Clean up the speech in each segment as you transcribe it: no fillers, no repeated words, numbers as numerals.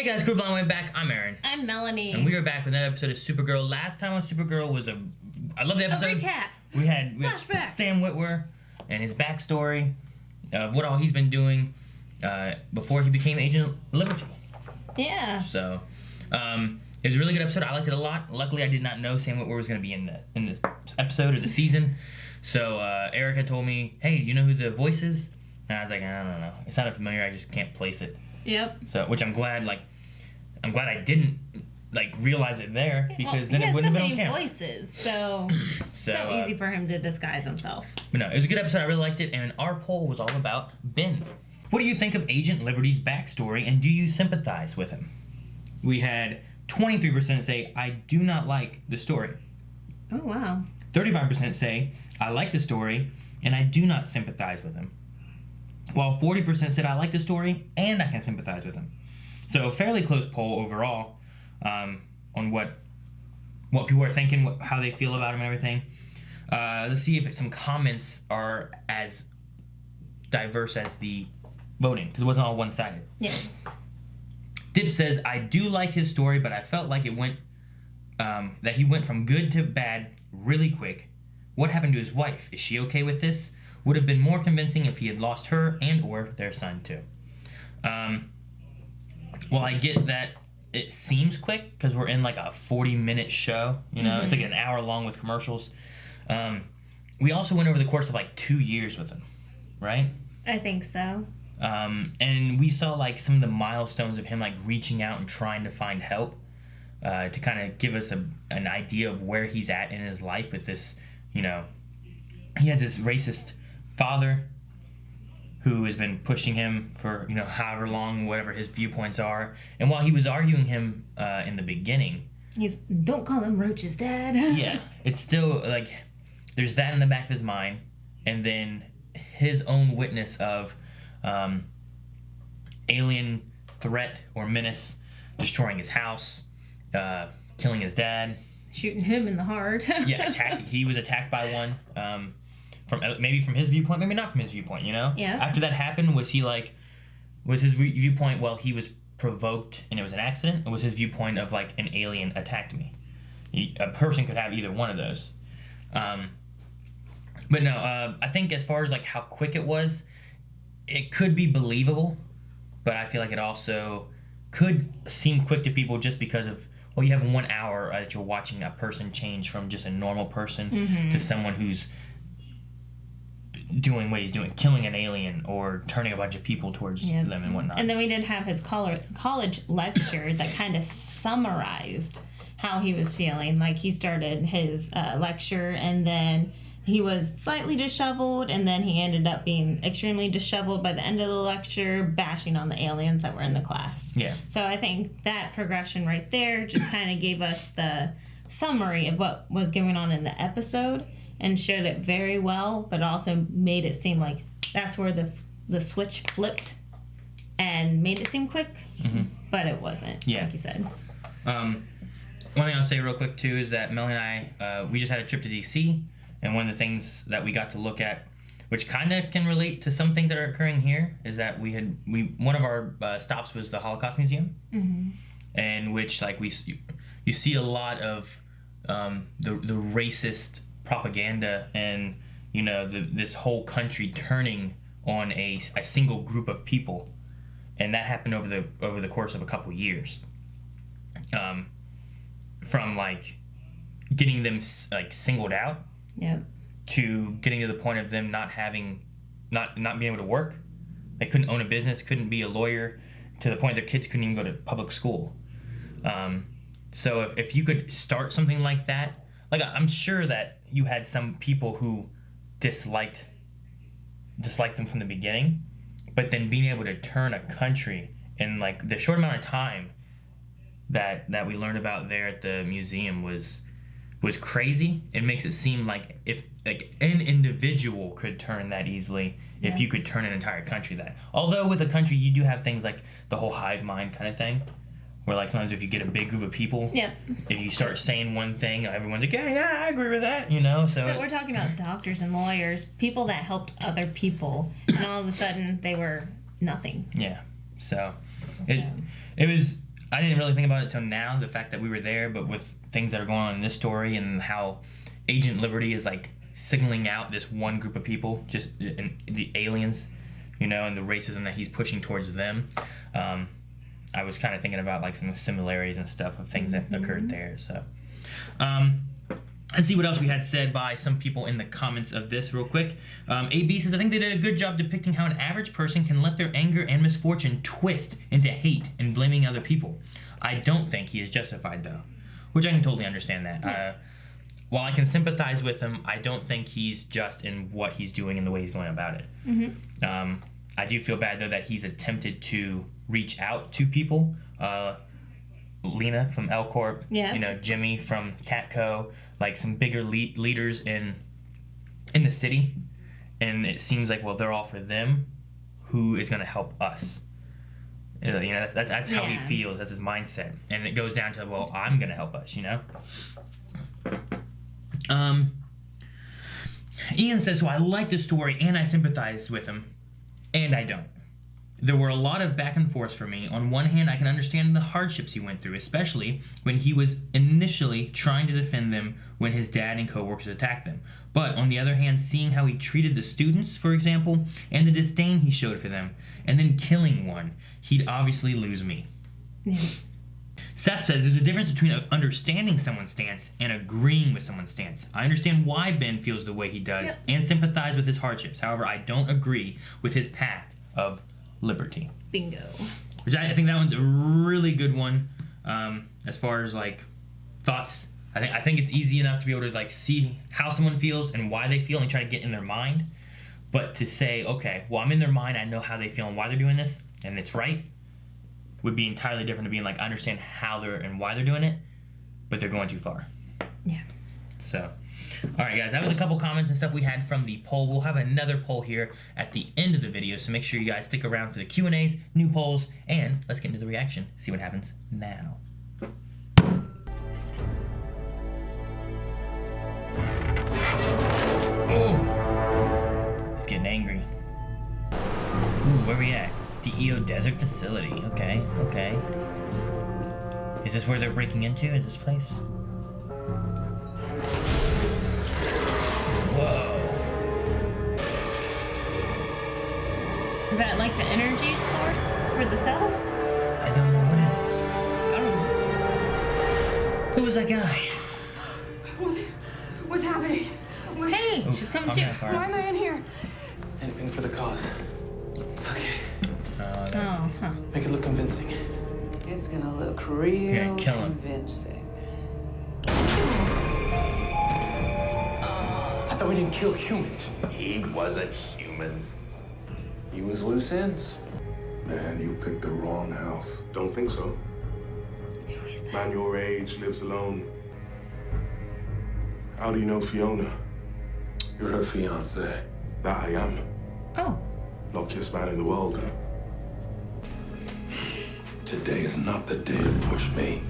Hey guys, Group Line Way back. I'm Aaron. I'm Melanie. And we are back with another episode of Supergirl. Last time on Supergirl was I love the episode. A recap. We had Sam Witwer and his backstory of what all he's been doing before he became Agent Liberty. Yeah. So, it was a really good episode. I liked it a lot. Luckily, I did not know Sam Witwer was going to be in this episode or the season. So, Eric had told me, hey, you know who the voice is? And I was like, I don't know. It sounded familiar. I just can't place it. Yep. So, which I'm glad I didn't realize it there, because then it wouldn't have been on camera. Voices, so easy for him to disguise himself. But no, it was a good episode. I really liked it, and our poll was all about Ben. What do you think of Agent Liberty's backstory, and do you sympathize with him? We had 23% say, I do not like the story. Oh, wow. 35% say, I like the story, and I do not sympathize with him. While 40% said, I like the story, and I can sympathize with him. So, a fairly close poll overall on what people are thinking, how they feel about him and everything. Let's see if some comments are as diverse as the voting, because it wasn't all one-sided. Yeah. Dip says, I do like his story, but I felt like it went, that he went from good to bad really quick. What happened to his wife? Is she okay with this? Would have been more convincing if he had lost her and or their son too. Well, I get that it seems quick because we're in like a 40-minute show. You know, Mm-hmm. It's like an hour long with commercials. We also went over the course of like 2 years with him, right? I think so. And we saw like some of the milestones of him like reaching out and trying to find help to kind of give us an idea of where he's at in his life with this, you know, he has this racist father who has been pushing him for, you know, however long, whatever his viewpoints are. And while he was arguing him in the beginning... Don't call them roaches, Dad. Yeah. It's still, like, there's that in the back of his mind. And then his own witness of alien threat or menace, destroying his house, killing his dad. Shooting him in the heart. Yeah, he was attacked by one. Maybe from his viewpoint, maybe not from his viewpoint, you know? Yeah. After that happened, was his viewpoint, well, he was provoked and it was an accident? Or was his viewpoint of, like, an alien attacked me? A person could have either one of those. But no, I think as far as, like, how quick it was, it could be believable, but I feel like it also could seem quick to people just because of, well, you have 1 hour that you're watching a person change from just a normal person to someone who's doing what he's doing, killing an alien or turning a bunch of people towards them and whatnot. And then we did have his college lecture that kind of summarized how he was feeling. Like, he started his lecture, and then he was slightly disheveled, and then he ended up being extremely disheveled by the end of the lecture, bashing on the aliens that were in the class. Yeah. So I think that progression right there just kind of gave us the summary of what was going on in the episode, and showed it very well, but also made it seem like that's where the switch flipped and made it seem quick, but it wasn't, like you said. One thing I'll say real quick, too, is that Melanie and I, we just had a trip to D.C., and one of the things that we got to look at, which kind of can relate to some things that are occurring here, is that one of our stops was the Holocaust Museum, and which, like, you see a lot of the racist propaganda and, you know, this whole country turning on a single group of people, and that happened over the course of a couple years, from like getting them like singled out, to getting to the point of them not being able to work. They couldn't own a business, couldn't be a lawyer, to the point their kids couldn't even go to public school. So if you could start something like that, like, I'm sure that you had some people who disliked them from the beginning, but then being able to turn a country in, like, the short amount of time that we learned about there at the museum was crazy. It makes it seem like if, like, an individual could turn that easily, if you could turn an entire country that. Although with a country, you do have things like the whole hive mind kind of thing, where, like, sometimes if you get a big group of people, if you start saying one thing, everyone's like, yeah, I agree with that, you know? So but we're talking about doctors and lawyers, people that helped other people, and all of a sudden they were nothing. Yeah. So it was I didn't really think about it till now, the fact that we were there, but with things that are going on in this story and how Agent Liberty is like signaling out this one group of people, just the aliens, you know, and the racism that he's pushing towards them. I was kind of thinking about like some similarities and stuff of things that occurred there. So, let's see what else we had said by some people in the comments of this real quick. AB says, I think they did a good job depicting how an average person can let their anger and misfortune twist into hate and blaming other people. I don't think he is justified though, which I can totally understand that. Yeah. While I can sympathize with him, I don't think he's just in what he's doing and the way he's going about it. Mm-hmm. I do feel bad though that he's attempted to reach out to people. Lena from L Corp, you know, Jimmy from Catco, like some bigger leaders in the city, and it seems like, well, they're all for them. Who is going to help us? You know, that's how he feels. That's his mindset, and it goes down to, well, I'm going to help us. You know. Ian says, so I like the story and I sympathize with him, and I don't. There were a lot of back and forth for me. On one hand, I can understand the hardships he went through, especially when he was initially trying to defend them when his dad and coworkers attacked them. But on the other hand, seeing how he treated the students, for example, and the disdain he showed for them, and then killing one, he'd obviously lose me. Yeah. Seth says there's a difference between understanding someone's stance and agreeing with someone's stance. I understand why Ben feels the way he does and sympathize with his hardships. However, I don't agree with his path of liberty. Bingo. Which I think that one's a really good one. As far as like thoughts, I think it's easy enough to be able to like see how someone feels and why they feel and try to get in their mind. But to say, okay, well, I'm in their mind, I know how they feel and why they're doing this, and it's right, would be entirely different to being like, I understand how they're and why they're doing it, but they're going too far. Yeah. So, all right, guys, that was a couple comments and stuff we had from the poll. We'll have another poll here at the end of the video, so make sure you guys stick around for the Q&As, new polls, and let's get into the reaction, see what happens now. He's getting angry. Ooh, where we at? The EO Desert Facility. Okay. Is this where they're breaking into? Is this place? Whoa. Is that like the energy source for the cells? I don't know what it is. Oh. Who was that guy? What's happening? Hey, she's coming too. Why am I in here? Anything for the cause. Okay. Make it look convincing. It's gonna look real convincing. I thought we didn't kill humans. He wasn't human. He was loose ends. Man, you picked the wrong house. Don't think so. Who is that? Man your age lives alone. How do you know Fiona? You're her fiancé. That I am. Oh. Luckiest man in the world. Today is not the day to push me.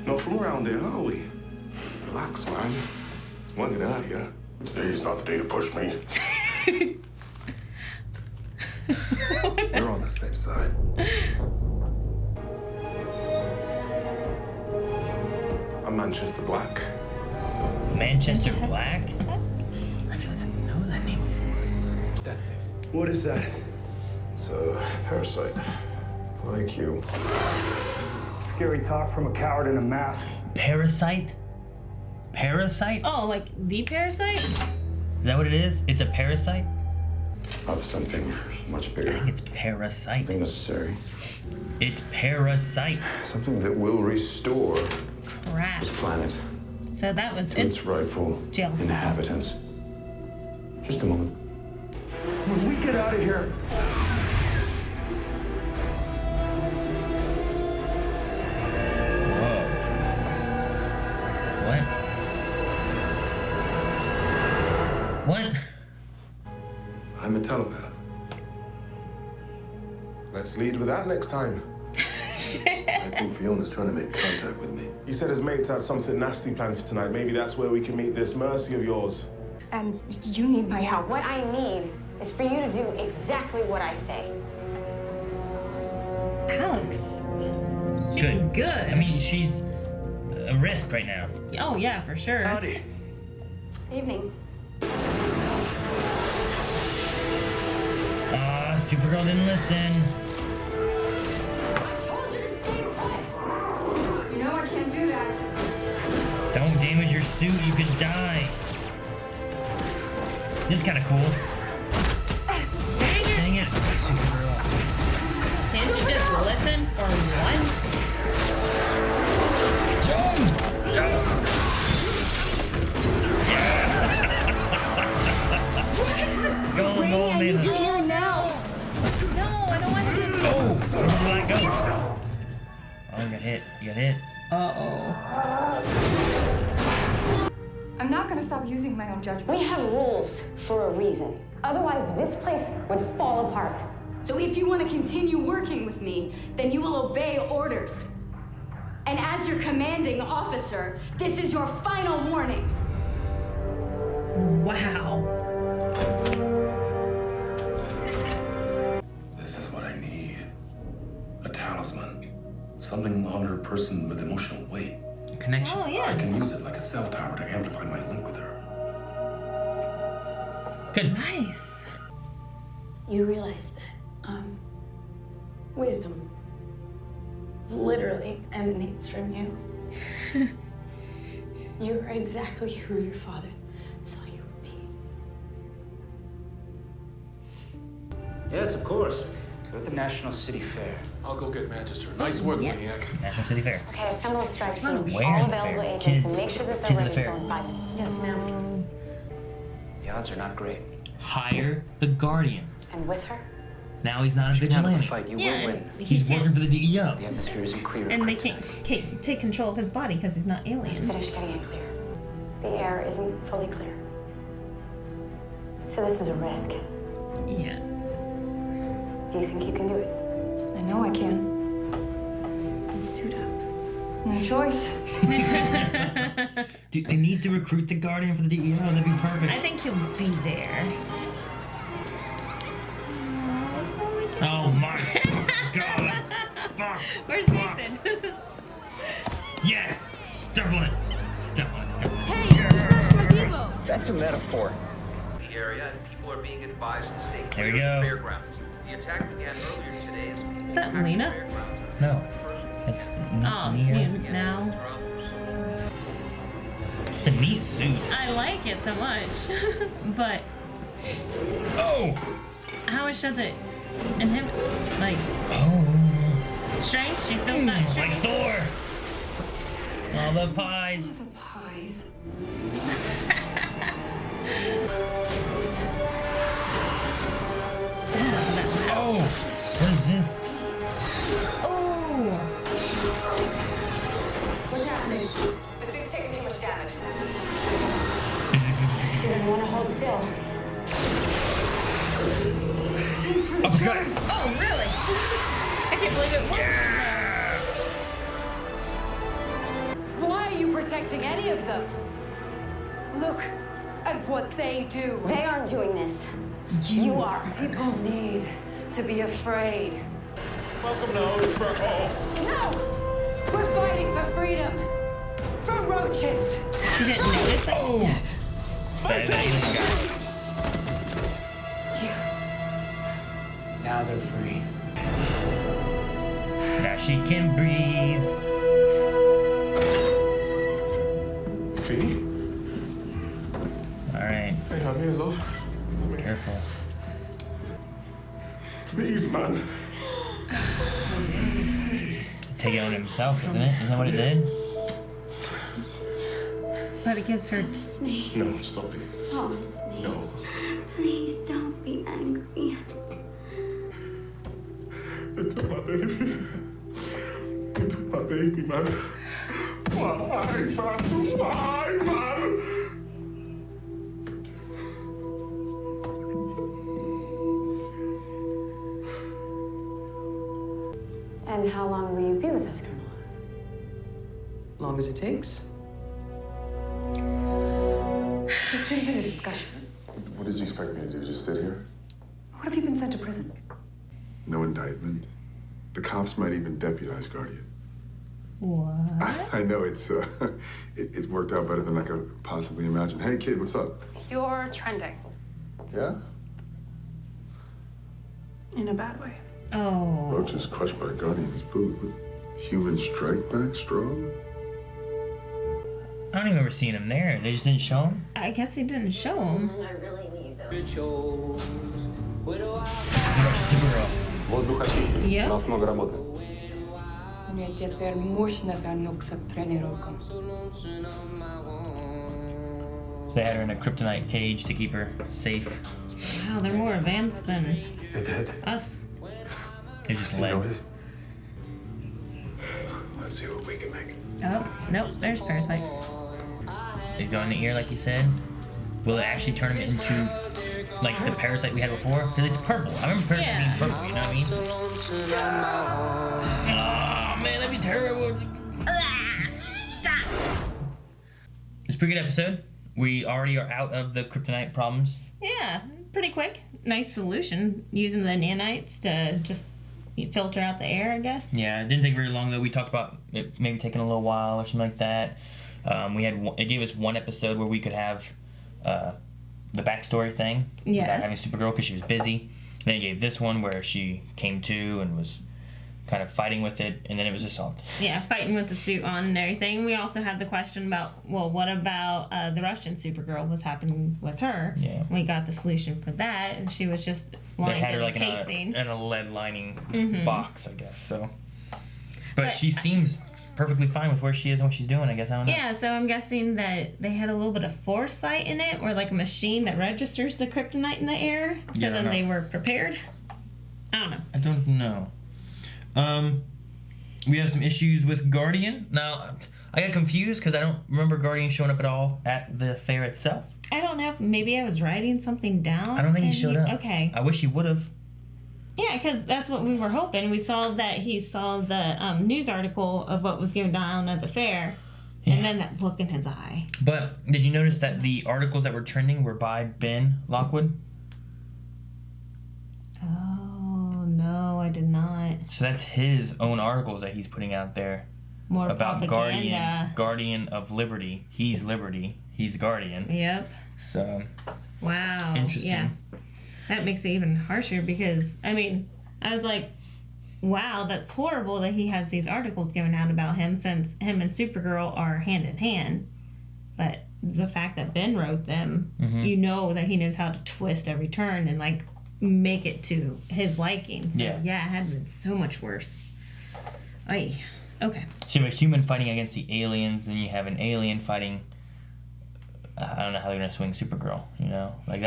Not from around here, are we? Relax, man. Want to get out of here. Today is not the day to push me. We're on the same side. I'm Manchester Black. Manchester Black? I feel like I know that name before. That thing. What is that? It's a parasite. Like you. Scary talk from a coward in a mask. Parasite? Parasite? Oh, like the parasite? Is that what it is? It's a parasite? Of something much I bigger. think it's parasite. Something necessary. It's parasite. Something that will restore Crap. this planet So that was to its rightful jail cell. inhabitants. Just a moment. When we get out of here, Whoa. What? I'm a telepath. Let's lead with that next time. I think Fiona's trying to make contact with me. He said his mates had something nasty planned for tonight. Maybe that's where we can meet this Mercy of yours. And you need my help. What I need is for you to do exactly what I say. Alex. Good. I mean, she's a risk right now. Oh, yeah, for sure. Howdy. Evening. Supergirl didn't listen. I told you to stay put. You know I can't do that. Don't damage your suit, you could die. This is kind of cool. Dang it, Supergirl. Can't you just listen for once? Jump! Yes! What? Go on, I need Nathan. you here now. No, I don't want to do that. Oh, where did you let go? Oh, you got hit. You got hit. Uh-oh. I'm not gonna stop using my own judgment. We have rules for a reason. Otherwise, this place would fall apart. So if you want to continue working with me, then you will obey orders. And as your commanding officer, this is your final warning. Wow. This is what I need. A talisman. Something on her person with emotional weight. A connection. Oh, I yeah. can use it like a cell tower to amplify my link with her. Good. Nice. You realize that, wisdom literally emanates from you. You are exactly who your father saw you be. Yes, of course. Go to the National City Fair. I'll go get Manchester. Nice work, Yeah. Maniac. National City Fair. Okay, assemble a strike team. Where All in the available fair? agents Kids. and make sure that they're Kids at ready the to go fair. in 5 minutes. Yes, ma'am. The odds are not great. Hire the Guardian. And with her? Now he's not a You can handle the vigilante. fight. You Yeah, will win. and He's he working can't, for the DEO. The atmosphere isn't clear. of and they kryptonite. can't take control of his body because he's not alien. Finish getting it clear. The air isn't fully clear. So this is a risk. Yeah. Do you think you can do it? I know I can. Then suit up. No choice. Dude, they need to recruit the Guardian for the DEO. That'd be perfect. I think he'll be there. Oh my god. Fuck. Where's Fuck. Nathan? Yes! Step on it. Step on it. Step on it. Hey, you smashed my Vivo. That's a metaphor. The area and people are being advised to stay There we clear of the go. fairgrounds. The attack began earlier today as people Is that attacked the Lena? fairgrounds. No. It's Oh, Nia. now. It's a neat suit. I like it so much. But Oh! how much does it inhibit? Like, Oh. strength? She's still not Like strength. Thor! All the pies. The pies. Oh! What is this? Oh! What's happening? The suit's taking too much damage. Didn't want to hold still. Uppercut! Oh, really? I can't believe it worked. Why are you protecting any of them? Look at what they do. They aren't doing this. You are. People need to be afraid. Welcome to Otisburg. No! We're fighting for freedom. For roaches. She didn't notice that. Oh! Bad alien guy. Now they're free. Now she can breathe. Fee? Alright, Hey, I'm here, love. Come here. careful. Please, man. Take it on himself, isn't it? Isn't that what it did? But it gives her. No, stop it. Promise me. No. Please don't be angry. They took my baby. They took my baby, man. Why, man? Why, man? And how long will you be with us, Colonel? Long as it takes. This should have been a discussion. What did you expect me to do? Just sit here? What have you been sent to prison? No indictment. The cops might even deputize Guardian. What? I know it worked out better than I could possibly imagine. Hey, kid, what's up? You're trending. Yeah? In a bad way. Oh. Roaches crushed by Guardian's boot. Human strike back strong? I don't even remember seeing him there. They just didn't show him? I guess they didn't show him. I really need them. This is the Russian Supergirl. Воздух очищен. Yep. У нас много работы. Nu är det för мощно för Noxa тренировкам. They had her in a kryptonite cage to keep her safe. Wow, they're more advanced than It did. us. It's just You lead. notice? Let's see what we can make. Oh, nope, there's Parasite. They go in the ear, like you said. Will it actually turn him into like the Parasite we had before? Because it's purple. I remember Parasite being purple. You know what I mean? Oh man, that'd be terrible. Stop. It's a pretty good episode. We already are out of the kryptonite problems. Yeah, pretty quick. Nice solution using the nanites to just filter out the air, I guess. Yeah, it didn't take very long though. We talked about it maybe taking a little while or something like that. It gave us one episode where we could have the backstory thing without having Supergirl because she was busy. And then it gave this one where she came to and was kind of fighting with it, and then it was assault. Yeah, fighting with the suit on and everything. We also had the question about, well, what about the Russian Supergirl? What's happening with her? Yeah. We got the solution for that, and she was just lying They had her in like a casing. in a lead lining box, I guess. So, but she seems perfectly fine with where she is and what she's doing. I guess I don't know. Yeah, so I'm guessing that they had a little bit of foresight in it, or like a machine that registers the kryptonite in the air, so Yeah, I don't then know. they were prepared. I don't know. I don't know. We have some issues with Guardian. Now, I got confused because I don't remember Guardian showing up at all at the fair itself. I don't know. Maybe I was writing something down. I don't think he and showed up. Okay. I wish he would have. Yeah, because that's what we were hoping. We saw that he saw the news article of what was going down at the fair, and then that look in his eye. But did you notice that the articles that were trending were by Ben Lockwood? Oh, no, I did not. So that's his own articles that he's putting out there. More about propaganda. Guardian of Liberty. He's Liberty. He's Guardian. Yep. So. Wow. Interesting. Yeah. That makes it even harsher because, I mean, I was like, wow, that's horrible that he has these articles going out about him since him and Supergirl are hand in hand. But the fact that Ben wrote them, you know that he knows how to twist every turn and, like, make it to his liking. So, yeah, it had been so much worse. Ay. Okay. So you have a human fighting against the aliens, and you have an alien fighting. I don't know how they're gonna swing Supergirl. You know, like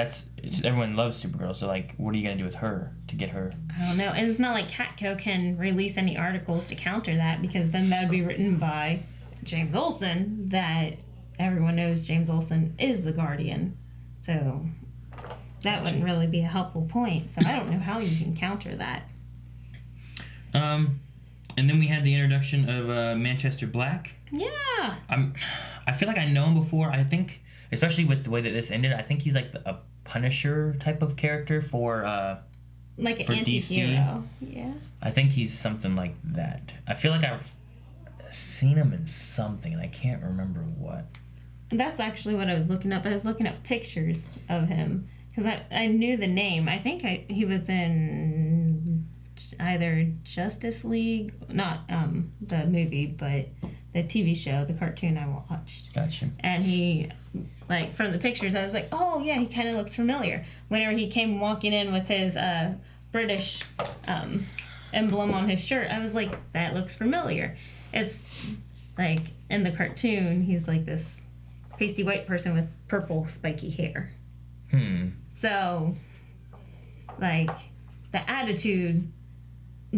everyone loves Supergirl. So like, what are you gonna do with her to get her? I don't know. And it's not like Catco can release any articles to counter that because then that would be written by James Olsen. That everyone knows James Olsen is the Guardian. So that wouldn't really be a helpful point. So I don't know how you can counter that. And then we had the introduction of Manchester Black. Yeah. I feel like I know him before. I think, especially with the way that this ended, I think he's like a Punisher type of character for like an for anti-hero. DC. Yeah. I think he's something like that. I feel like I've seen him in something, and I can't remember what. That's actually what I was looking up. I was looking up pictures of him because I knew the name. I think he was in either Justice League, not the movie, but the TV show, the cartoon I watched. Gotcha. And he, like, from the pictures, I was like, oh, yeah, he kind of looks familiar. Whenever he came walking in with his British emblem on his shirt, I was like, that looks familiar. It's, like, in the cartoon, he's like this pasty white person with purple spiky hair. So, like, the attitude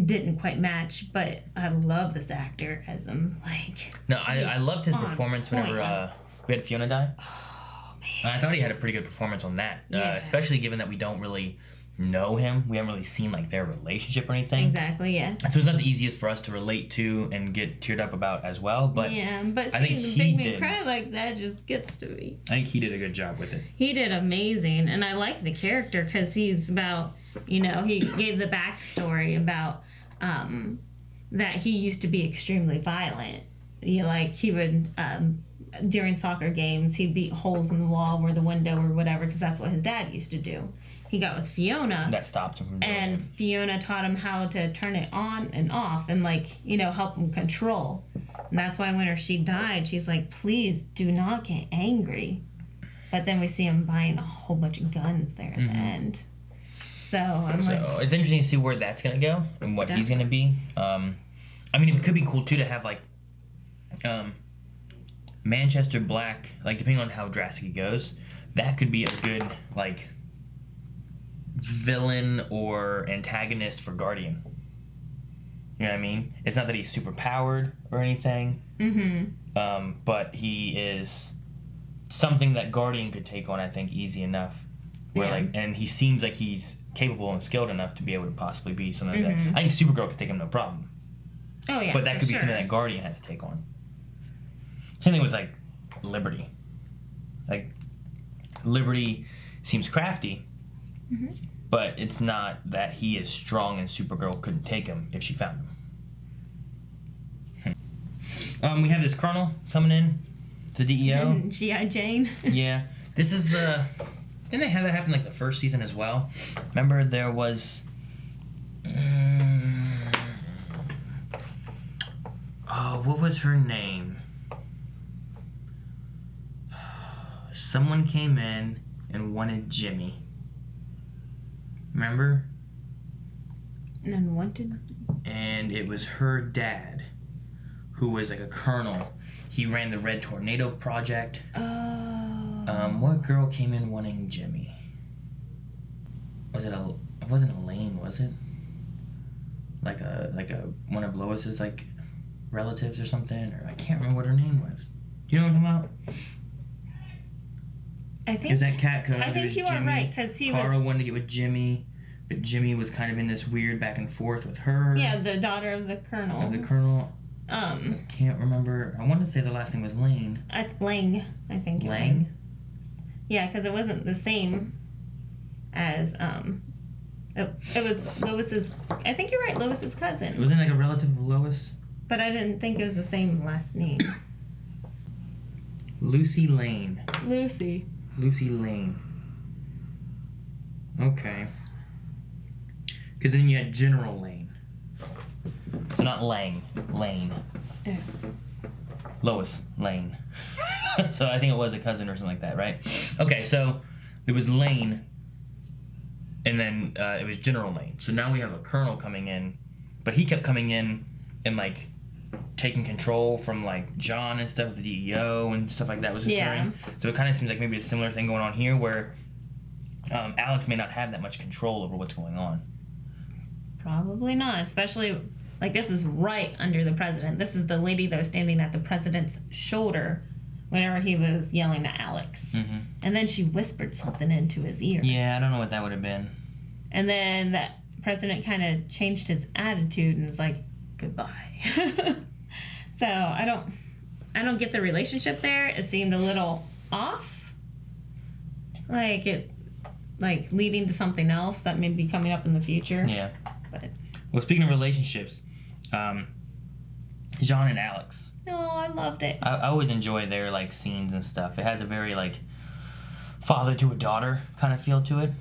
didn't quite match, but I love this actor as him. Like, no, I loved his performance whenever we had Fiona die. Oh man! I thought he had a pretty good performance on that, especially given that we don't really know him. We haven't really seen like their relationship or anything. Exactly. Yeah. So it's not the easiest for us to relate to and get teared up about as well. But but I think seeing he the big man did. cry like that just gets to me. I think he did a good job with it. He did amazing, and I like the character because he's about, he gave the backstory about that he used to be extremely violent. He would, during soccer games, he'd beat holes in the wall or the window or whatever, because that's what his dad used to do. He got with Fiona. That stopped him from doing and it. Fiona taught him how to turn it on and off and, help him control. And that's why when she died, she's like, please do not get angry. But then we see him buying a whole bunch of guns there at the end. So it's interesting to see where that's going to go and what he's going to be. It could be cool, too, to have, Manchester Black, depending on how drastic he goes, that could be a good, villain or antagonist for Guardian. You know what I mean? It's not that he's super powered or anything, but he is something that Guardian could take on, I think, easy enough. And he seems like he's capable and skilled enough to be able to possibly be something like that. I think Supergirl could take him no problem. Oh, yeah. But that could be something that Guardian has to take on. Same thing with, Liberty. Liberty seems crafty, but it's not that he is strong and Supergirl couldn't take him if she found him. We have this Colonel coming in, the DEO. G.I. Jane. Yeah. This is, didn't they have that happen, the first season as well? Remember there was... what was her name? Someone came in and wanted Jimmy. Remember? And wanted? And it was her dad, who was a colonel. He ran the Red Tornado Project. Oh. What girl came in wanting Jimmy? It wasn't Elaine, was it? Like a one of Lois's relatives or something, or I can't remember what her name was. Do you know what I'm talking about? I think it was that cat. I think you are right, because Kara wanted to get with Jimmy, but Jimmy was kind of in this weird back and forth with her. Yeah, the daughter of the colonel. I can't remember. I want to say the last name was Lane. Lang, I think. Lang? Yeah, because it wasn't the same as it was Lois's. I think you're right. Lois's cousin. It wasn't a relative of Lois. But I didn't think it was the same last name. Lucy Lane. Lucy Lane. Okay. Because then you had General Lane. So not Lang. Lane. Yeah. Lois Lane. So I think it was a cousin or something like that, right? Okay, so there was Lane, and then it was General Lane. So now we have a colonel coming in, but he kept coming in and taking control from John and stuff, the DEO and stuff like that was occurring. Yeah. So it kind of seems like maybe a similar thing going on here where Alex may not have that much control over what's going on. Probably not, especially this is right under the president. This is the lady that was standing at the president's shoulder whenever he was yelling at Alex. Mm-hmm. And then she whispered something into his ear. Yeah, I don't know what that would have been. And then that president kind of changed his attitude and was like, goodbye. So I don't get the relationship there. It seemed a little off. Leading to something else that may be coming up in the future. Yeah. But well, speaking of relationships, John and Alex. Oh, I loved it. I always enjoy their scenes and stuff. It has a very father to a daughter kind of feel to it.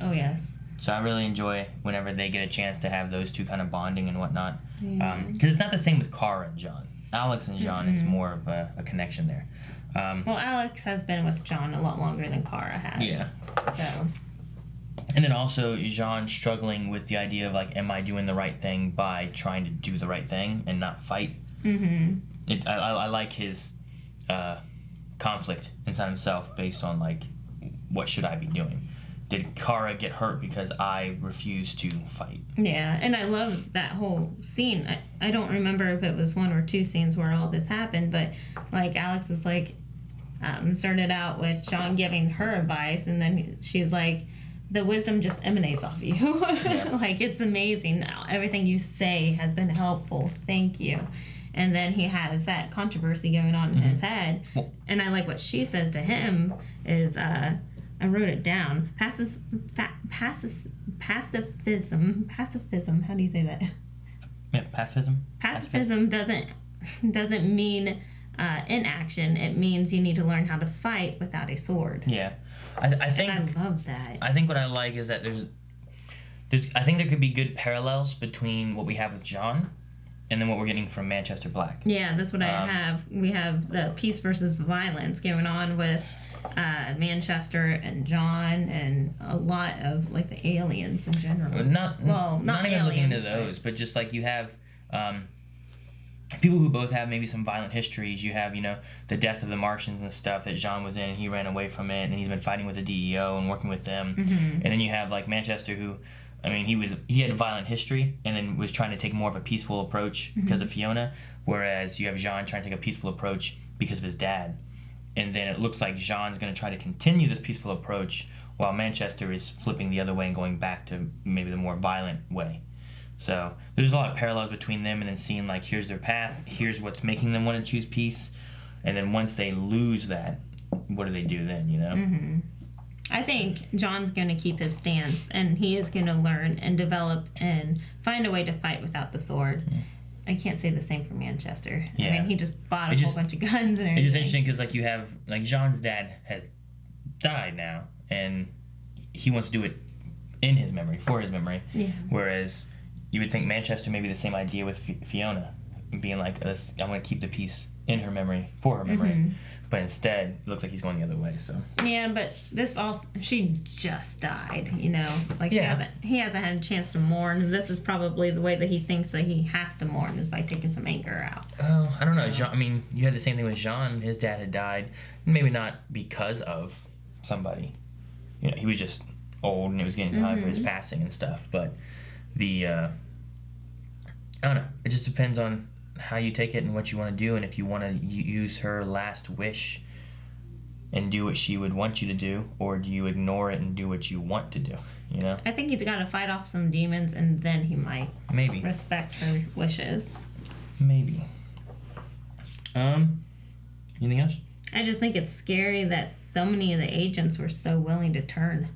Oh yes. So I really enjoy whenever they get a chance to have those two kind of bonding and whatnot. Yeah. Because it's not the same with Kara and John. Alex and John is more of a connection there. Well, Alex has been with John a lot longer than Kara has. Yeah. So. And then also John struggling with the idea of am I doing the right thing by trying to do the right thing and not fight? Mm-hmm. I like his conflict inside himself based on what should I be doing? Did Kara get hurt because I refused to fight? Yeah, and I love that whole scene. I don't remember if it was one or two scenes where all this happened, but Alex was started out with John giving her advice, and then she's like, the wisdom just emanates off you. Yeah. It's amazing. Everything you say has been helpful. Thank you. And then he has that controversy going on in his head. And I like what she says to him is, I wrote it down. Pacifism. How do you say that? Yeah, pacifism. Pacifism doesn't mean inaction. It means you need to learn how to fight without a sword. Yeah, I think. And I love that. I think what I like is that there's. I think there could be good parallels between what we have with John and then what we're getting from Manchester Black. Yeah, that's what I have. We have the peace versus violence going on with Manchester and John and a lot of like the aliens in general. Not even aliens, looking into those, but just like you have people who both have maybe some violent histories. You have, the death of the Martians and stuff that John was in, and he ran away from it, and he's been fighting with the DEO and working with them. Mm-hmm. And then you have like Manchester, who, he had a violent history and then was trying to take more of a peaceful approach because of Fiona, whereas you have Jean trying to take a peaceful approach because of his dad. And then it looks like Jean's going to try to continue this peaceful approach while Manchester is flipping the other way and going back to maybe the more violent way. So there's a lot of parallels between them, and then seeing like, here's their path, here's what's making them want to choose peace, and then once they lose that, what do they do then, Mm-hmm. I think John's going to keep his stance, and he is going to learn and develop and find a way to fight without the sword. Mm. I can't say the same for Manchester. Yeah. I mean, he just bought a whole bunch of guns and everything. It's just interesting because like you have, like John's dad has died now, and he wants to do it in his memory, for his memory. Yeah. Whereas you would think Manchester may be the same idea with Fiona, being like, I'm going to keep the peace in her memory, for her memory. Mm-hmm. But instead, it looks like he's going the other way. So yeah, but this also, she just died, like he hasn't had a chance to mourn. This is probably the way that he thinks that he has to mourn, is by taking some anger out. Oh, I don't know. Jean, you had the same thing with Jean. His dad had died, maybe not because of somebody. He was just old and it was getting time for his passing and stuff. But I don't know. It just depends on how you take it and what you want to do, and if you want to use her last wish and do what she would want you to do, or do you ignore it and do what you want to do, I think he's got to fight off some demons, and then he might respect her wishes. Maybe. Anything else? I just think it's scary that so many of the agents were so willing to turn.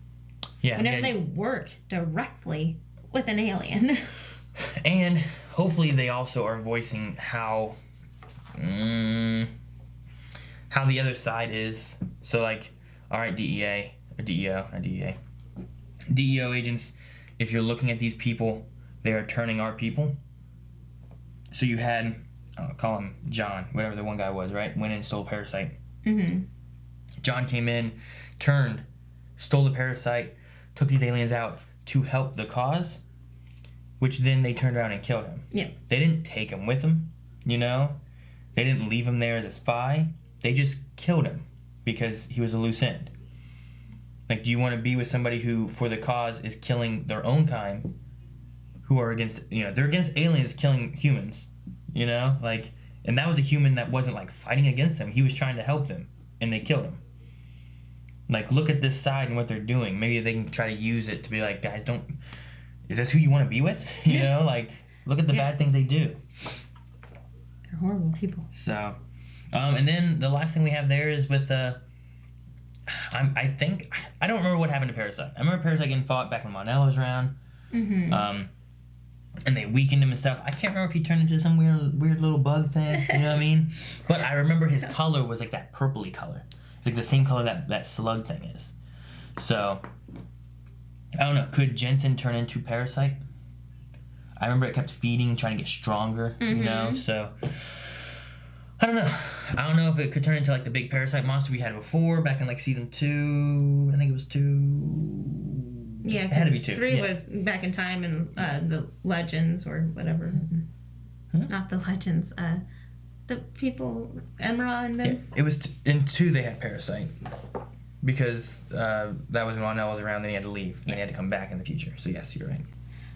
Yeah. Whenever they work directly with an alien. And hopefully they also are voicing how the other side is. So like, all right, DEO agents, if you're looking at these people, they are turning our people. So you had, I'll call him John, whatever the one guy was, right? Went in and stole a parasite. Mm-hmm. John came in, turned, stole the parasite, took these aliens out to help the cause, which then they turned around and killed him. Yeah. They didn't take him with them, They didn't leave him there as a spy. They just killed him because he was a loose end. Like, do you want to be with somebody who, for the cause, is killing their own kind, who are against, they're against aliens killing humans, Like, and that was a human that wasn't, like, fighting against them. He was trying to help them, and they killed him. Like, look at this side and what they're doing. Maybe they can try to use it to be like, guys, is this who you want to be with? Like, look at the bad things they do. They're horrible people. So, and then the last thing we have there is with, I don't remember what happened to Parasite. I remember Parasite getting fought back when Monel was around. Mm-hmm. And they weakened him and stuff. I can't remember if he turned into some weird little bug thing. You know what I mean? But I remember his color was like that purpley color. It's like the same color that slug thing is. So, I don't know. Could Jensen turn into Parasite? I remember it kept feeding, trying to get stronger, So, I don't know. I don't know if it could turn into like the big parasite monster we had before, back in like season 2. I think it was 2. Yeah, it had to be 2. 3 was back in time, and the Legends or whatever. Not the Legends. The people, Emra and them. Yeah, it was in 2 they had Parasite. Because that was when Monel was around, then he had to leave. Then he had to come back in the future. So yes, you're right.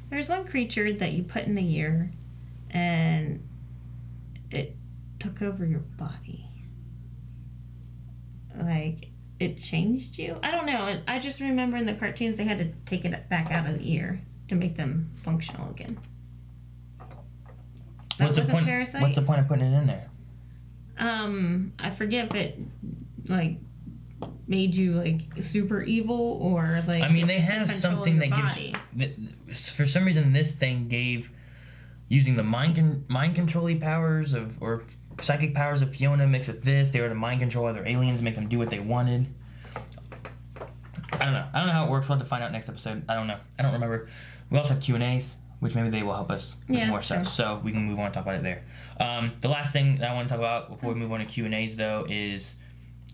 There's one creature that you put in the year, and it took over your body. Like, it changed you? I don't know. I just remember in the cartoons they had to take it back out of the ear to make them functional again. What's the point? Parasite? What's the point of putting it in there? I forget if it, like, made you like super evil or like. I mean, they have something that gives. For some reason, this thing gave using the mind controlling powers or psychic powers of Fiona mixed with this. They were to mind control other aliens, make them do what they wanted. I don't know how it works. We'll have to find out next episode. I don't know. I don't remember. We also have Q&As, which maybe they will help us with more stuff. So we can move on and talk about it there. The last thing that I want to talk about before we move on to Q&As, though, is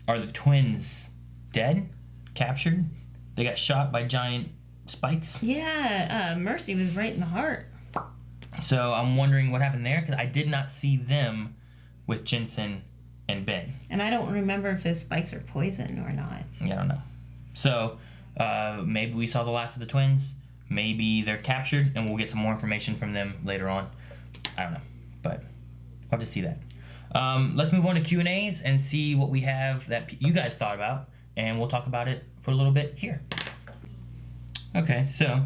are the twins dead? Captured? They got shot by giant spikes? Yeah, Mercy was right in the heart. So I'm wondering what happened there, because I did not see them with Jensen and Ben. And I don't remember if those spikes are poison or not. Yeah, I don't know. So maybe we saw the last of the twins. Maybe they're captured, and we'll get some more information from them later on. I don't know, but we'll have to see that. Let's move on to Q&As and see what we have that you guys thought about, and we'll talk about it for a little bit here. Okay, so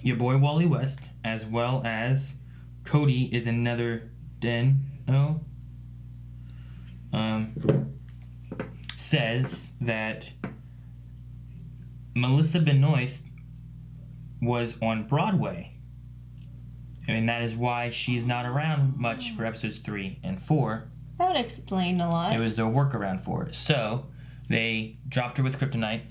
your boy Wally West, as well as Cody, is another Den-O. Says that Melissa Benoist was on Broadway, and that is why she's not around much for episodes 3 and 4. That would explain a lot. It was their workaround for it. So they dropped her with kryptonite,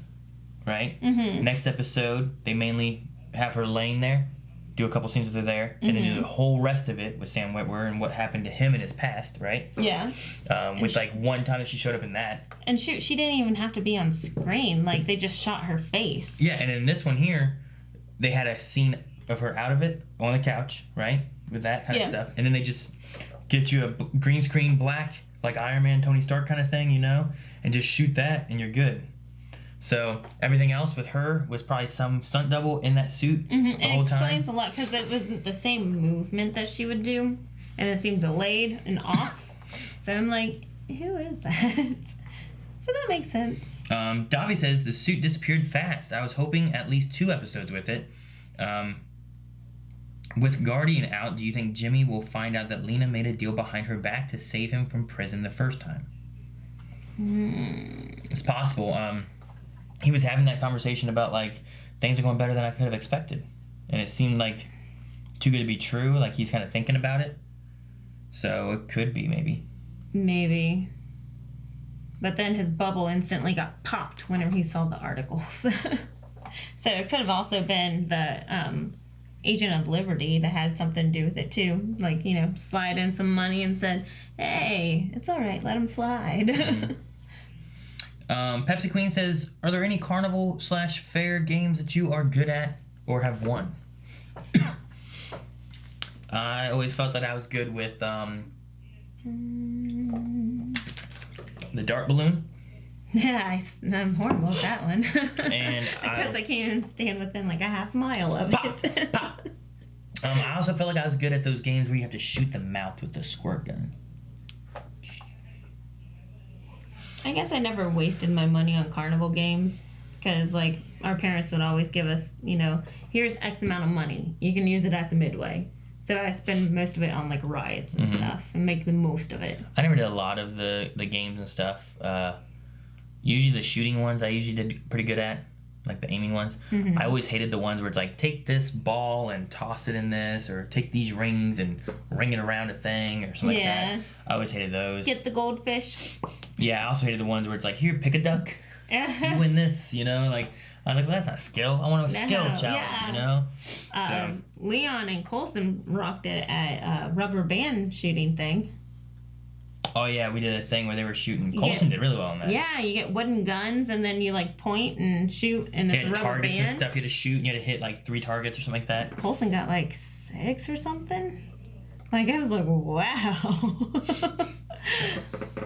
right? Mm-hmm. Next episode, they mainly have her laying there, do a couple scenes with her there, and then do the whole rest of it with Sam Witwer and what happened to him in his past, right? Yeah. With like one time that she showed up in that. And she didn't even have to be on screen. Like, they just shot her face. Yeah, and in this one here, they had a scene of her out of it on the couch, right? With that kind of stuff. And then they just get you a green screen black, like Iron Man, Tony Stark kind of thing, you know? And just shoot that, and you're good. So everything else with her was probably some stunt double in that suit the whole time. It explains a lot, because it wasn't the same movement that she would do, and it seemed delayed and off. So I'm like, who is that? So that makes sense. Davi says the suit disappeared fast. I was hoping at least 2 episodes with it. With Guardian out, do you think Jimmy will find out that Lena made a deal behind her back to save him from prison the first time? It's possible. He was having that conversation about, like, things are going better than I could have expected. And it seemed like too good to be true. Like, he's kind of thinking about it. So it could be, maybe. Maybe. But then his bubble instantly got popped whenever he saw the articles. So it could have also been the Agent of Liberty that had something to do with it, too. Like, you know, slide in some money and said, hey, it's all right, let him slide. Pepsi Queen says, are there any carnival/fair games that you are good at or have won? I always felt that I was good with the dart balloon. Yeah, I'm horrible at that one. And because I can't even stand within like a half mile of it. I also felt like I was good at those games where you have to shoot the mouth with the squirt gun. I guess I never wasted my money on carnival games, because like our parents would always give us, you know, here's X amount of money. You can use it at the Midway. So I spend most of it on like rides and stuff and make the most of it. I never did a lot of the games and stuff. Usually the shooting ones I usually did pretty good at, like the aiming ones. I always hated the ones where it's like, take this ball and toss it in this, or take these rings and ring it around a thing or something like that. I always hated those. Get the goldfish. Yeah, I also hated the ones where it's like, here, pick a duck. You win this, you know? Like, I was like, well, that's not skill. I want a skill challenge, you know? Leon and Coulson rocked it at a rubber band shooting thing. Oh, yeah, we did a thing where they were shooting. Coulson did really well on that. Yeah, you get wooden guns, and then you, like, point and shoot, and it's a rubber targets band. And stuff you had to shoot, and you had to hit, like, 3 targets or something like that. Coulson got, like, 6 or something. Like, I was like, wow.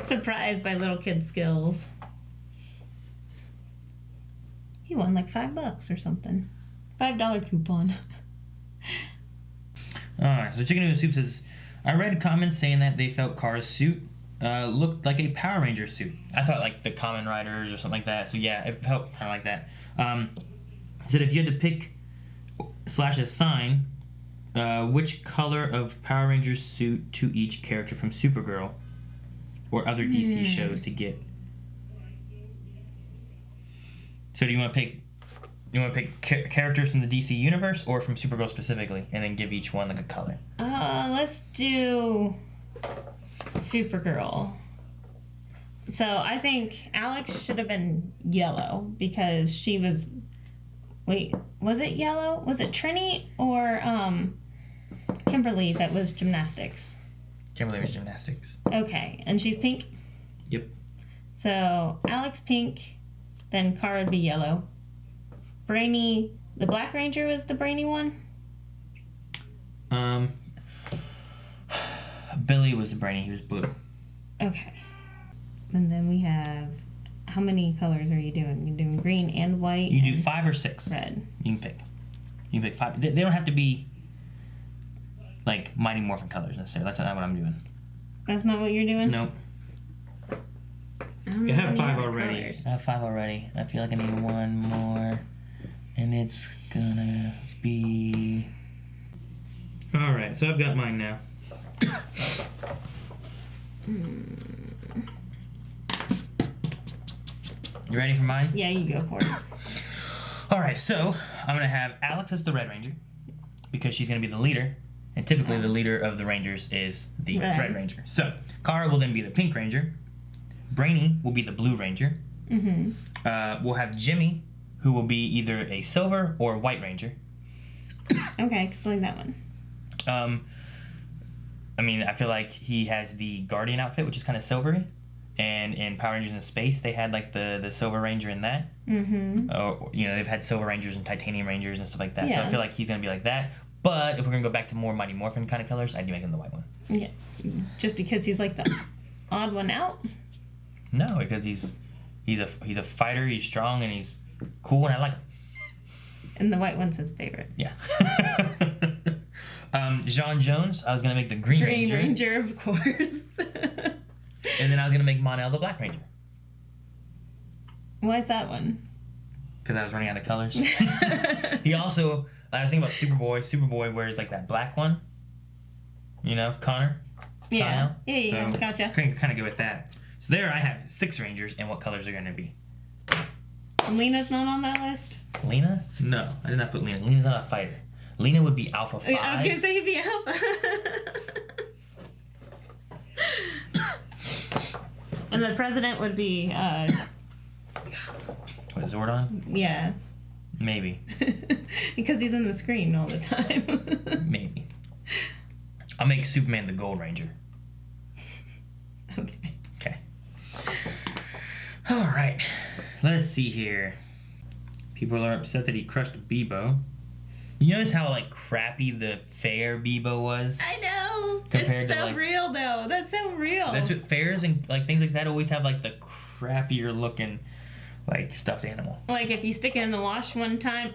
Surprised by little kid skills. He won, like, $5 or something. $5 coupon. Alright, so Chicken Noodle Soup says, I read comments saying that they felt Kara's suit looked like a Power Ranger suit. I thought like the Kamen Riders or something like that. So yeah, it felt kind of like that. He said if you had to pick / assign which color of Power Rangers suit to each character from Supergirl or other DC shows to get. So do you want to pick You want to pick characters from the DC universe or from Supergirl specifically, and then give each one like a color? Let's do Supergirl. So I think Alex should have been yellow because she was. Wait, was it yellow? Was it Trini or Kimberly that was gymnastics? Kimberly was gymnastics. Okay, and she's pink? Yep. So Alex pink, then Kara would be yellow. Brainy, the Black Ranger was the brainy one? Billy was the brainy, he was blue. Okay. And then we have, how many colors are you doing? You're doing green and white? You do 5 or 6. Red. You can pick 5. They don't have to be like Mighty Morphin colors necessarily. That's not what I'm doing. That's not what you're doing? Nope. I have 5 already. Colors. I have 5 already. I feel like I need one more. And it's gonna be... Alright, so I've got mine now. You ready for mine? Yeah, you go for it. Alright, so I'm gonna have Alex as the Red Ranger because she's gonna be the leader, and typically the leader of the Rangers is the Red Ranger. So Kara will then be the Pink Ranger. Brainy will be the Blue Ranger. We'll have Jimmy, who will be either a Silver or White Ranger. Okay, explain that one. I mean, I feel like he has the Guardian outfit, which is kind of silvery. And in Power Rangers in Space, they had like the Silver Ranger in that. Or, you know, they've had Silver Rangers and Titanium Rangers and stuff like that. Yeah. So I feel like he's going to be like that. But if we're going to go back to more Mighty Morphin kind of colors, I'd make him the white one. Yeah. Just because he's like the odd one out? No, because he's a fighter, he's strong, and he's cool, and I like him. And the white one's his favorite. Yeah. John Jones, I was going to make the Green Ranger. Green Ranger, of course. And then I was going to make Mon-El the Black Ranger. Why is that one? Because I was running out of colors. He also, I was thinking about Superboy. Superboy wears like that black one. You know, Connor? Yeah. Connell. Yeah, gotcha. Can kind of go with that. So there I have 6 Rangers, and what colors are going to be. Lena's not on that list? Lena? No, I did not put Lena. Lena's not a fighter. Lena would be Alpha 5. I was going to say he'd be Alpha. And the president would be, What, Zordon? Yeah. Maybe. Because he's in the screen all the time. Maybe. I'll make Superman the Gold Ranger. Okay. Okay. Alright. Let's see here. People are upset that he crushed Bebo. You notice how, like, crappy the fair Bebo was? I know. Compared it's to, so like, real, though. That's so real. That's what fairs and, like, things like that always have, like, the crappier looking, like, stuffed animal. Like, if you stick it in the wash one time,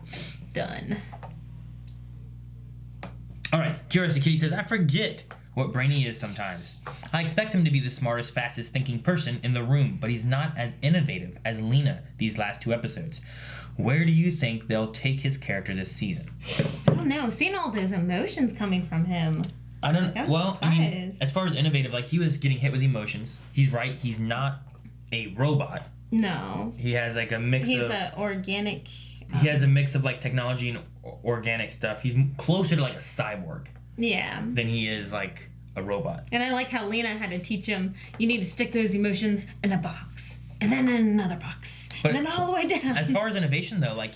it's done. Alright, Curiosity Kitty says, I forget what Brainy is sometimes. I expect him to be the smartest, fastest thinking person in the room, but he's not as innovative as Lena these last 2 episodes. Where do you think they'll take his character this season? I don't know. Seeing all those emotions coming from him. I don't know. Well, I mean, as far as innovative, like, he was getting hit with emotions. He's right. He's not a robot. No. He has, like, a mix of... He's an organic... He has a mix of, like, technology and organic stuff. He's closer to, like, a cyborg. Yeah. Than he is, like, a robot. And I like how Lena had to teach him, you need to stick those emotions in a box. And then in another box. But and then all the way down. As far as innovation, though, like,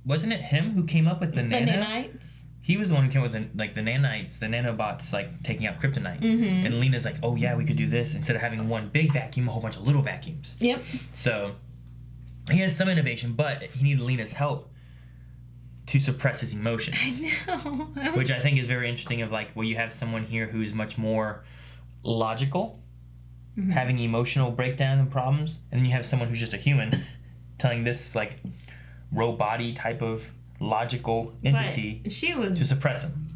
wasn't it him who came up with the nanites? He was the one who came up with, the nanites, the nanobots, like, taking out kryptonite. Mm-hmm. And Lena's like, oh, yeah, we could do this. Instead of having one big vacuum, a whole bunch of little vacuums. Yep. So, he has some innovation, but he needed Lena's help to suppress his emotions. I know. Which I think is very interesting of, like, well, you have someone here who's much more logical, having emotional breakdown and problems, and then you have someone who's just a human telling this, like, robot-y type of logical entity to suppress him.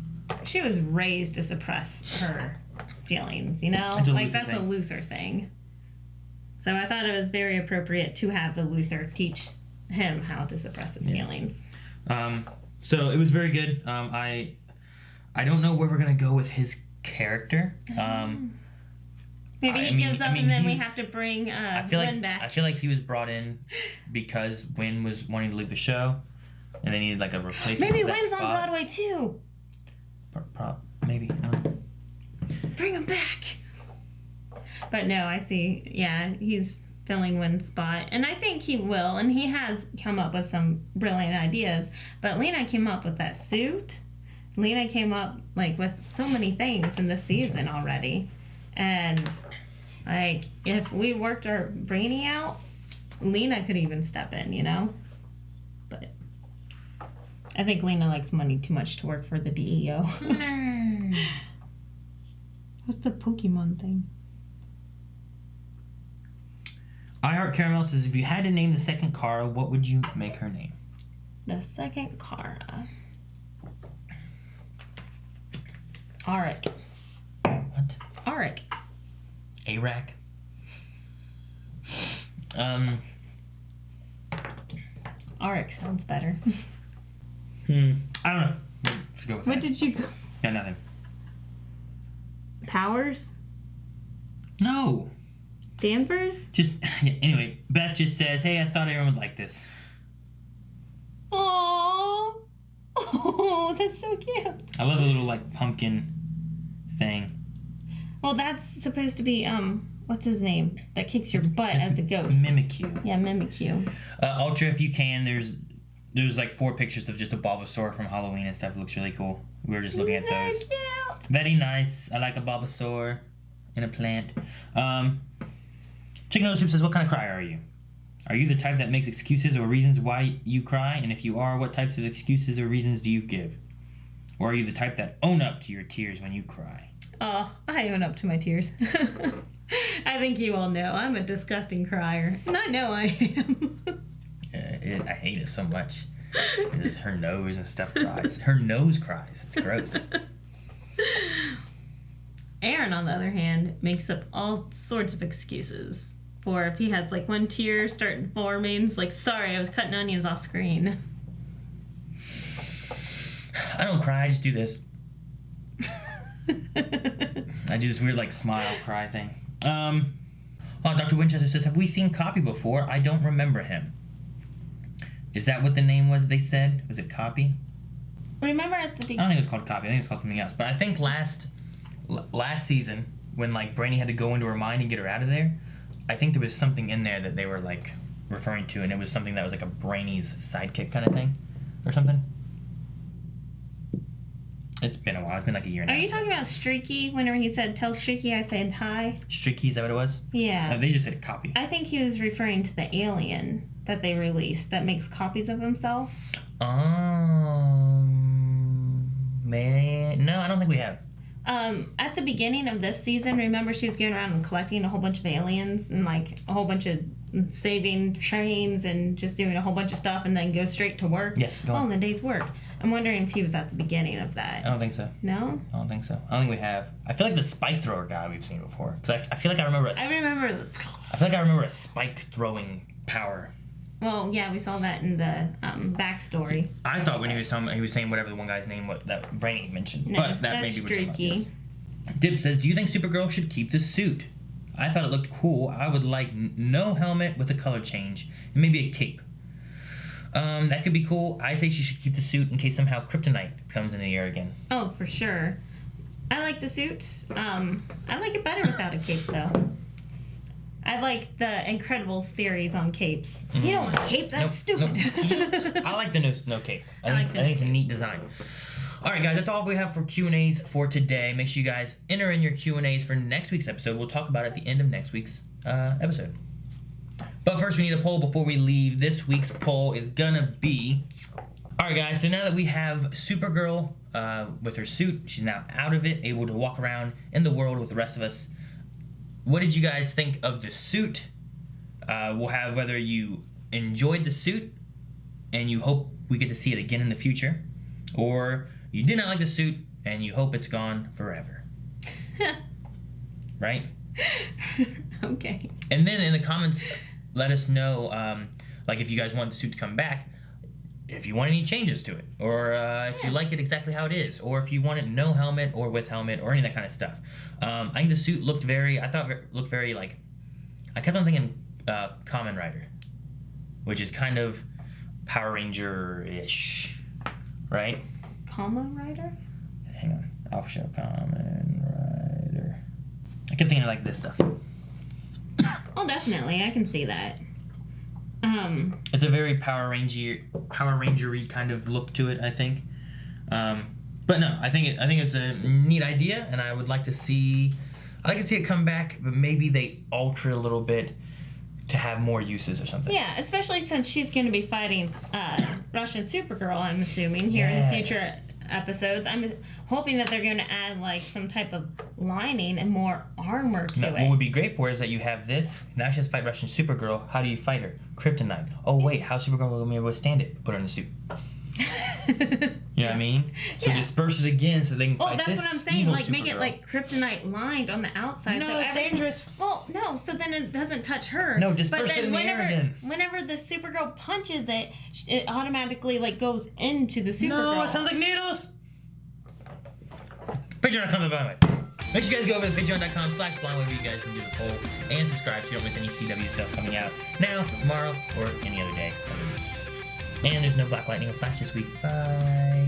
She was raised to suppress her feelings, you know? That's a Luther thing. So I thought it was very appropriate to have the Luther teach him how to suppress his feelings. So it was very good. I don't know where we're going to go with his character. Maybe he gives up, and then we have to bring Wynn back. I feel like he was brought in because Wynn was wanting to leave the show, and they needed like a replacement. Maybe for that Wynn's spot. on Broadway too. Maybe, I don't know. Bring him back. But no, I see. Yeah, he's filling Wynn's spot, and I think he will. And he has come up with some brilliant ideas. But Lena came up with that suit. Lena came up like with so many things in this season already, and like if we worked our brainy out, Lena could even step in, you know. But I think Lena likes money too much to work for the DEO. What's the Pokemon thing? I Heart Caramel says, if you had to name the second Kara, what would you make her name? The second Kara. Arik. What? Arik. Arak. Arik sounds better. I don't know. Let's go with What that. did you go? Yeah, nothing. Powers? No. Danvers? Just, yeah, anyway, Beth just says, hey, I thought Aaron would like this. Aww. Oh, that's so cute. I love the little, like, pumpkin thing. Well, that's supposed to be, what's his name? That kicks your butt as the ghost. Mimikyu. Yeah, Mimikyu. Ultra, if you can, there's like 4 pictures of just a Bulbasaur from Halloween and stuff. It looks really cool. We were just looking at those. Cute. Very nice. I like a Bulbasaur in a plant. Chicken Nose Soup says, what kind of crier are you? Are you the type that makes excuses or reasons why you cry? And if you are, what types of excuses or reasons do you give? Or are you the type that own up to your tears when you cry? Oh, I own up to my tears. I think you all know I'm a disgusting crier. And I know I am. I hate it so much. Her nose and stuff cries. Her nose cries. It's gross. Aaron, on the other hand, makes up all sorts of excuses. For if he has like one tear starting forming, it's like, sorry, I was cutting onions off screen. I don't cry, I just do this. I do this weird like smile cry thing. Dr. Winchester says, have we seen Copy before? I don't remember him. Is that what the name was they said? Was it Copy? Remember at the beginning? I don't think it was called Copy. I think it was called something else. But I think last season, when like Brainy had to go into her mind and get her out of there, I think there was something in there that they were like referring to, and it was something that was like a Brainy's sidekick kind of thing, or something. It's been a while. It's been like a year now. Are you talking about Streaky? Whenever he said, tell Streaky I said hi? Streaky, is that what it was? Yeah. They just said Copy. I think he was referring to the alien that they released that makes copies of himself. Man. No, I don't think we have. At the beginning of this season, remember she was going around and collecting a whole bunch of aliens and like a whole bunch of saving trains and just doing a whole bunch of stuff and then go straight to work? Yes, go on. Oh, the day's work. I'm wondering if he was at the beginning of that. I don't think so. No? I don't think so. I don't think we have. I feel like the spike thrower guy we've seen before. Because I feel like I remember I feel like I remember a spike throwing power. Well, yeah, we saw that in the backstory. I thought when he was saying whatever the one guy's name was that Brainy mentioned. No, but that may be what you're talking Streaky. about. Dip says, do you think Supergirl should keep the suit? I thought it looked cool. I would like no helmet with a color change and maybe a cape. That could be cool. I say she should keep the suit in case somehow kryptonite comes in the air again. Oh, for sure. I like the suit. I like it better without a cape, though. I like the Incredibles theories on capes. You don't want a cape? That's stupid. I like the no cape. I think it's a neat design. All right, guys, that's all we have for Q&As for today. Make sure you guys enter in your Q&As for next week's episode. We'll talk about it at the end of next week's episode. But first, we need a poll before we leave. This week's poll is gonna be... All right, guys, so now that we have Supergirl with her suit, she's now out of it, able to walk around in the world with the rest of us. What did you guys think of the suit? We'll have whether you enjoyed the suit and you hope we get to see it again in the future, or you did not like the suit and you hope it's gone forever. Right? Okay. And then in the comments, let us know, like if you guys want the suit to come back. if you want any changes to it, or if you like it exactly how it is, or if you want it no helmet or with helmet, or any of that kind of stuff. I think the suit looked very, I kept on thinking Kamen Rider, which is kind of Power Ranger-ish, right? Kamen Rider? Hang on, I'll show Kamen Rider. I kept thinking like this stuff. Oh, definitely, I can see that. It's a very Power Ranger-y kind of look to it, I think. But no, I think it's a neat idea, and I would like to see it come back, but maybe they alter it a little bit to have more uses or something. Yeah, especially since she's going to be fighting Russian Supergirl, I'm assuming, here in future episodes. I'm hoping that they're going to add like some type of lining and more armor to it. What would be great for it is that you have this. Now she has to fight Russian Supergirl. How do you fight her? Kryptonite. Oh wait, how's Supergirl going to be able to withstand it? Put her in the suit. You know what I mean? So disperse it again so they can fight this. That's what I'm saying. Like Supergirl. make it like kryptonite lined on the outside. No, so it's dangerous. Well, no. So then it doesn't touch her. No, disperse it in the air again. Whenever the Supergirl punches it, it automatically like goes into the Supergirl. No, it sounds like needles. Patreon.com, by the way. Make sure you guys go over to patreon.com/blind where you guys can do the poll and subscribe so you don't miss any CW stuff coming out now, tomorrow, or any other day. And there's no Black Lightning or Flash this week. Bye.